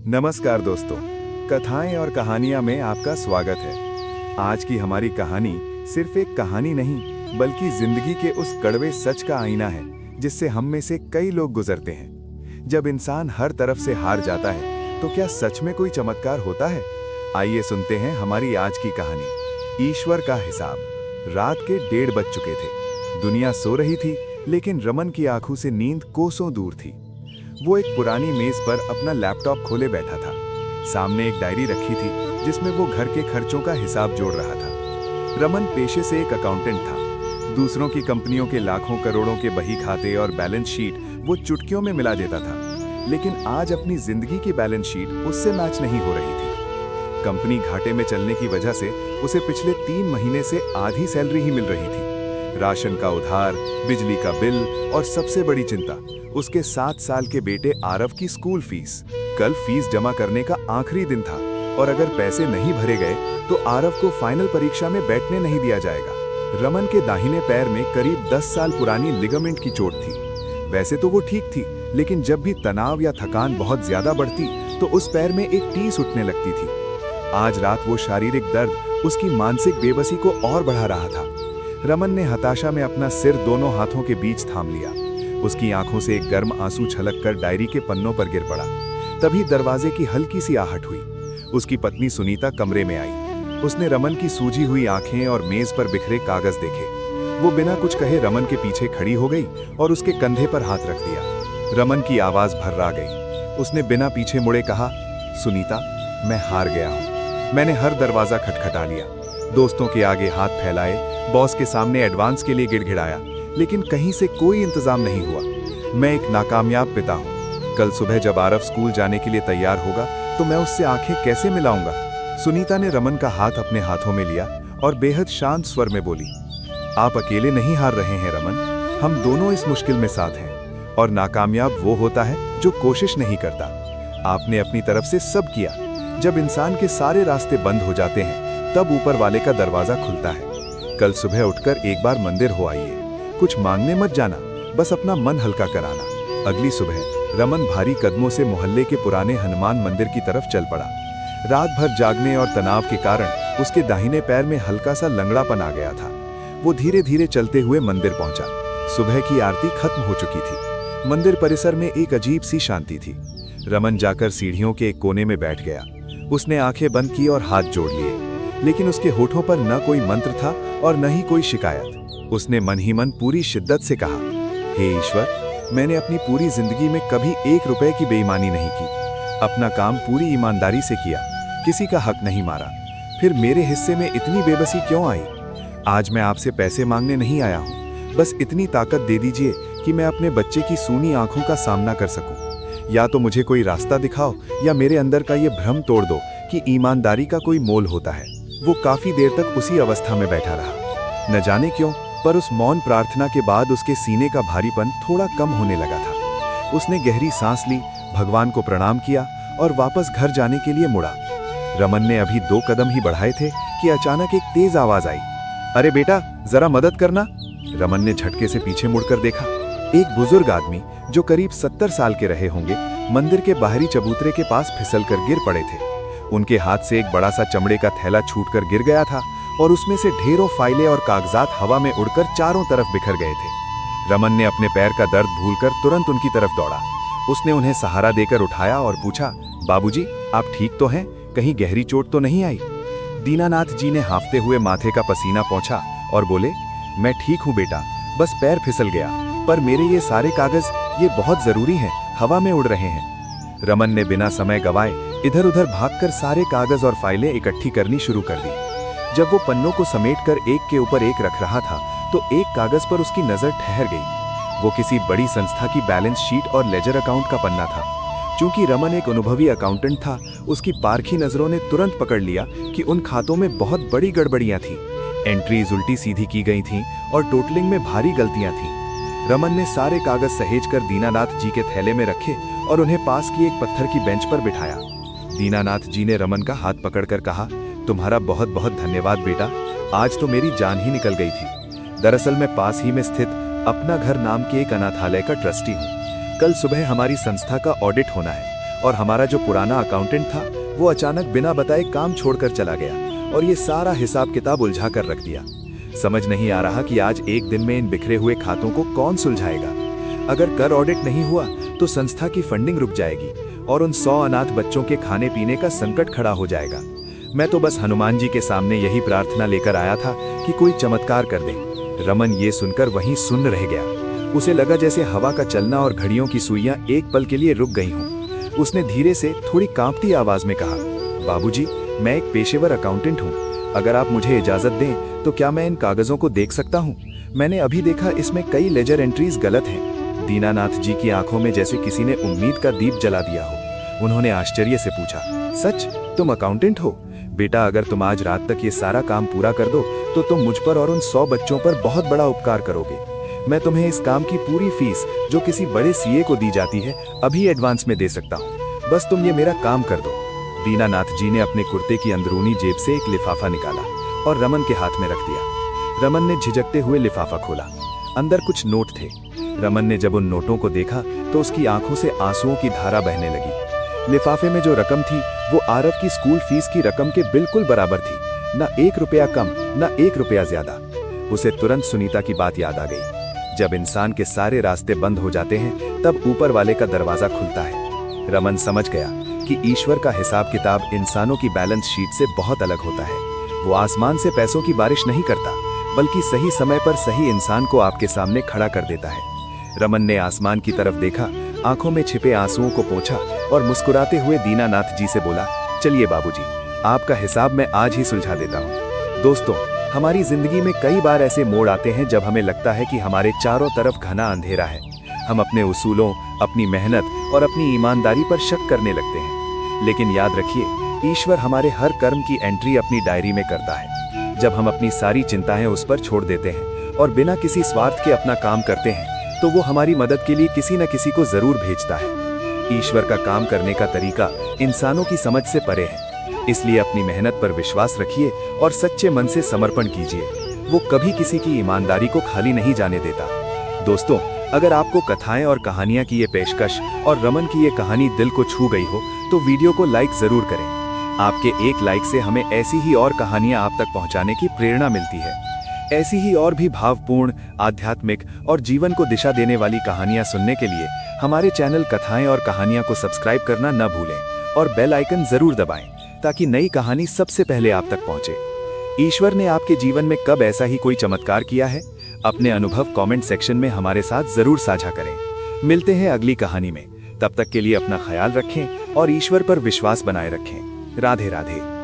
नमस्कार दोस्तों, कथाएं और कहानियां में आपका स्वागत है। आज की हमारी कहानी सिर्फ एक कहानी नहीं, बल्कि जिंदगी के उस कड़वे सच का आईना है जिससे हम में से कई लोग गुजरते हैं। जब इंसान हर तरफ से हार जाता है तो क्या सच में कोई चमत्कार होता है? आइए सुनते हैं हमारी आज की कहानी, ईश्वर का हिसाब। रात के 1:30 बज चुके थे। दुनिया सो रही थी, लेकिन रमन की आंखों से नींद कोसों दूर थी। वो एक पुरानी मेज पर अपना लैपटॉप खोले बैठा था। सामने एक डायरी रखी थी जिसमें वो घर के खर्चों का हिसाब जोड़ रहा था। रमन पेशे से एक अकाउंटेंट था। दूसरों की कंपनियों के लाखों करोड़ों के बही खाते और बैलेंस शीट वो चुटकियों में मिला देता था। लेकिन आज अपनी जिंदगी की बैलेंस शीट उससे मैच नहीं हो रही थी। कंपनी घाटे में चलने की वजह से उसे पिछले 3 महीने से आधी सैलरी ही मिल रही थी। राशन का उधार, बिजली का बिल और सबसे बड़ी चिंता उसके 7 साल के बेटे आरव की स्कूल फीस। कल फीस जमा करने का आखिरी दिन था और अगर पैसे नहीं भरे गए तो आरव को फाइनल परीक्षा में बैठने नहीं दिया जाएगा। रमन के दाहिने पैर में करीब 10 साल पुरानी लिगामेंट की चोट थी। वैसे तो वो ठीक थी, लेकिन जब भी तनाव या थकान बहुत ज्यादा बढ़ती तो उस पैर में एक टीस उठने लगती थी। आज रात वो शारीरिक दर्द उसकी मानसिक बेबसी को और बढ़ा रहा था। रमन ने हताशा में अपना सिर दोनों हाथों के बीच थाम लिया। उसकी आंखों से एक गर्म आंसू छलककर डायरी के पन्नों पर गिर पड़ा। तभी दरवाजे की हल्की सी आहट हुई। उसकी पत्नी सुनीता कमरे में आई। उसने रमन की सूजी हुई आंखें और मेज पर बिखरे कागज देखे। वो बिना कुछ कहे रमन के पीछे खड़ी हो गई और उसके कंधे पर हाथ रख दिया। रमन की आवाज भर्रा गई। उसने बिना पीछे मुड़े कहा, सुनीता, मैं हार गया हूं। मैंने हर दरवाजा खटखटा लिया, दोस्तों के आगे हाथ फैलाए, बॉस के सामने एडवांस के लिए गिड़गिड़ाया, लेकिन कहीं से कोई इंतजाम नहीं हुआ। मैं एक नाकामयाब पिता हूँ। कल सुबह जब आरव स्कूल जाने के लिए तैयार होगा तो मैं उससे आंखें कैसे मिलाऊंगा? सुनीता ने रमन का हाथ अपने हाथों में लिया और बेहद शांत स्वर में बोली, आप अकेले नहीं हार रहे हैं रमन, हम दोनों इस मुश्किल में साथ हैं। और नाकामयाब वो होता है जो कोशिश नहीं करता। आपने अपनी तरफ से सब किया। जब इंसान के सारे रास्ते बंद हो जाते हैं तब ऊपर वाले का दरवाजा खुलता है। कल सुबह उठकर एक बार मंदिर हो आइए। कुछ मांगने मत जाना, बस अपना मन हल्का कराना। अगली सुबह रमन भारी कदमों से मोहल्ले के पुराने हनुमान मंदिर की तरफ चल पड़ा। रात भर जागने और तनाव के कारण उसके दाहिने पैर में हल्का सा लंगड़ापन आ गया था। वो धीरे धीरे चलते हुए मंदिर पहुंचा। सुबह की आरती खत्म हो चुकी थी। मंदिर परिसर में एक अजीब सी शांति थी। रमन जाकर सीढ़ियों के एक कोने में बैठ गया। उसने आंखें बंद की और हाथ जोड़ लिए, लेकिन उसके होठों पर न कोई मंत्र था और न ही कोई शिकायत। उसने मन ही मन पूरी शिद्दत से कहा, हे ईश्वर, मैंने अपनी पूरी जिंदगी में कभी 1 रुपए की बेईमानी नहीं की। अपना काम पूरी ईमानदारी से किया, किसी का हक नहीं मारा। फिर मेरे हिस्से में इतनी बेबसी क्यों आई? आज मैं आपसे पैसे मांगने नहीं आया हूँ, बस इतनी ताकत दे दीजिए कि मैं अपने बच्चे की सूनी आंखों का सामना कर सकूं। या तो मुझे कोई रास्ता दिखाओ या मेरे अंदर का ये भ्रम तोड़ दो कि ईमानदारी का कोई मोल होता है। वो काफी देर तक उसी अवस्था में बैठा रहा। न जाने क्यों, पर उस मौन प्रार्थना के बाद उसके सीने का भारीपन थोड़ा कम होने लगा था। उसने गहरी सांस ली, भगवान को प्रणाम किया और वापस घर जाने के लिए मुड़ा। रमन ने अभी 2 कदम ही बढ़ाए थे कि अचानक एक तेज आवाज आई, अरे बेटा, जरा मदद करना। रमन ने झटके से पीछे मुड़कर देखा। एक बुजुर्ग आदमी जो करीब 70 साल के रहे होंगे, मंदिर के बाहरी चबूतरे के पास फिसलकर गिर पड़े थे। उनके हाथ से एक बड़ा सा चमड़े का थैला छूटकर गिर गया था और उसमें से ढेरों फाइलें और कागजात हवा में उड़कर चारों तरफ बिखर गए थे। रमन ने अपने पैर का दर्द भूलकर तुरंत उनकी तरफ दौड़ा। उसने उन्हें सहारा देकर उठाया और पूछा, बाबूजी, आप ठीक तो हैं? कहीं गहरी चोट तो नहीं आई? दीनानाथ जी ने हांफते हुए माथे का पसीना पोंछा और बोले, मैं ठीक हूँ बेटा, बस पैर फिसल गया, पर मेरे ये सारे कागज ये बहुत जरूरी हैं, हवा में उड़ रहे हैं। रमन ने बिना समय गवाए इधर उधर भागकर सारे कागज और फाइलें इकट्ठी करनी शुरू कर दी। जब वो पन्नों को समेटकर एक के ऊपर एक रख रहा था तो एक कागज पर उसकी नजर ठहर गई। वो किसी बड़ी संस्था की बैलेंस शीट और लेजर अकाउंट का पन्ना था। चूंकि रमन एक अनुभवी अकाउंटेंट था, उसकी पारखी नजरों ने तुरंत पकड़ लिया कि उन खातों में बहुत बड़ी गड़बड़ियां थीं। एंट्रीज उल्टी सीधी की गई थीं और टोटलिंग में भारी गलतियां थीं। रमन ने सारे कागज सहेजकर दीनानाथ जी के थैले में रखे और उन्हें पास की एक पत्थर की बेंच पर बिठाया। दीनानाथ जी ने रमन का हाथ पकड़कर कहा, तुम्हारा बहुत बहुत धन्यवाद बेटा, आज तो मेरी जान ही निकल गई थी। दरअसल मैं पास ही में स्थित अपना घर नाम के एक अनाथालय का ट्रस्टी हूँ। कल सुबह हमारी संस्था का ऑडिट होना है और हमारा जो पुराना अकाउंटेंट था वो अचानक बिना बताए काम छोड़कर चला गया और ये सारा हिसाब किताब उलझा कर रख दिया। समझ नहीं आ रहा कि आज एक दिन में इन बिखरे हुए खातों को कौन सुलझाएगा। अगर कर ऑडिट नहीं हुआ तो संस्था की फंडिंग रुक जाएगी और उन 100 अनाथ बच्चों के खाने पीने का संकट खड़ा हो जाएगा। मैं तो बस हनुमान जी के सामने यही प्रार्थना लेकर आया था कि कोई चमत्कार कर दे। रमन ये सुनकर वहीं सुन्न रह गया। उसे लगा जैसे हवा का चलना और घड़ियों की सुइयां एक पल के लिए रुक गई हों। उसने धीरे से थोड़ी कांपती आवाज में कहा, बाबूजी, मैं एक पेशेवर अकाउंटेंट हूँ। अगर आप मुझे इजाजत दें तो क्या मैं इन कागजों को देख सकता हूँ? मैंने अभी देखा इसमें कई लेजर एंट्रीज गलत हैं। दीनानाथ जी की आंखों में जैसे किसी ने उम्मीद का दीप जला दिया हो। उन्होंने आश्चर्य से पूछा, सच? तुम अकाउंटेंट हो? बेटा, अगर तुम आज रात तक ये सारा काम पूरा कर दो तो तुम मुझ पर और उन 100 बच्चों पर बहुत बड़ा उपकार करोगे। मैं तुम्हें इस काम की पूरी फीस जो किसी बड़े सीए को दी जाती है अभी एडवांस में दे सकता हूँ। बस तुम ये मेरा काम कर दो। दीनानाथ जी ने अपने कुर्ते की अंदरूनी जेब से एक लिफाफा निकाला और रमन के हाथ में रख दिया। रमन ने झिझकते हुए लिफाफा खोला। अंदर कुछ नोट थे। रमन ने जब उन नोटों को देखा तो उसकी आंखों से आंसुओं की धारा बहने लगी। लिफाफे में जो रकम थी वो आरव की स्कूल फीस की रकम के बिल्कुल बराबर थी। न 1 रुपया कम, न 1 रुपया ज्यादा। उसे तुरंत सुनीता की बात याद आ गई। जब इंसान के सारे रास्ते बंद हो जाते हैं तब ऊपर वाले का दरवाजा खुलता है। रमन समझ गया कि ईश्वर का हिसाब किताब इंसानों की बैलेंस शीट से बहुत अलग होता है। वो आसमान से पैसों की बारिश नहीं करता, बल्कि सही समय पर सही इंसान को आपके सामने खड़ा कर देता है। रमन ने आसमान की तरफ देखा, आंखों में छिपे आंसुओं को पोंछा और मुस्कुराते हुए दीनानाथ जी से बोला, चलिए बाबूजी, आपका हिसाब मैं आज ही सुलझा देता हूँ। दोस्तों, हमारी जिंदगी में कई बार ऐसे मोड़ आते हैं जब हमें लगता है कि हमारे चारों तरफ घना अंधेरा है। हम अपने उसूलों, अपनी मेहनत और अपनी ईमानदारी पर शक करने लगते हैं। लेकिन याद रखिए, ईश्वर हमारे हर कर्म की एंट्री अपनी डायरी में करता है। जब हम अपनी सारी चिंताएं उस पर छोड़ देते हैं और बिना किसी स्वार्थ के अपना काम करते हैं तो वो हमारी मदद के लिए किसी न किसी को जरूर भेजता है। ईश्वर का काम करने का तरीका इंसानों की समझ से परे है। इसलिए अपनी मेहनत पर विश्वास रखिए और सच्चे मन से समर्पण कीजिए। वो कभी किसी की ईमानदारी को खाली नहीं जाने देता। दोस्तों, अगर आपको कथाएं और कहानियां की ये पेशकश और रमन की ये कहानी दिल को छू गई हो तो वीडियो को लाइक जरूर करें। आपके एक लाइक से हमें ऐसी ही और कहानियां आप तक पहुंचाने की प्रेरणा मिलती है। ऐसी ही और भी भावपूर्ण, आध्यात्मिक और जीवन को दिशा देने वाली कहानियां सुनने के लिए हमारे चैनल कथाएं और कहानियां को सब्सक्राइब करना न भूलें और बेल आइकन जरूर दबाएं ताकि नई कहानी सबसे पहले आप तक पहुंचे। ईश्वर ने आपके जीवन में कब ऐसा ही कोई चमत्कार किया है? अपने अनुभव कमेंट सेक्शन में हमारे साथ जरूर साझा करें। मिलते हैं अगली कहानी में। तब तक के लिए अपना ख्याल रखें और ईश्वर पर विश्वास बनाए रखें। राधे राधे।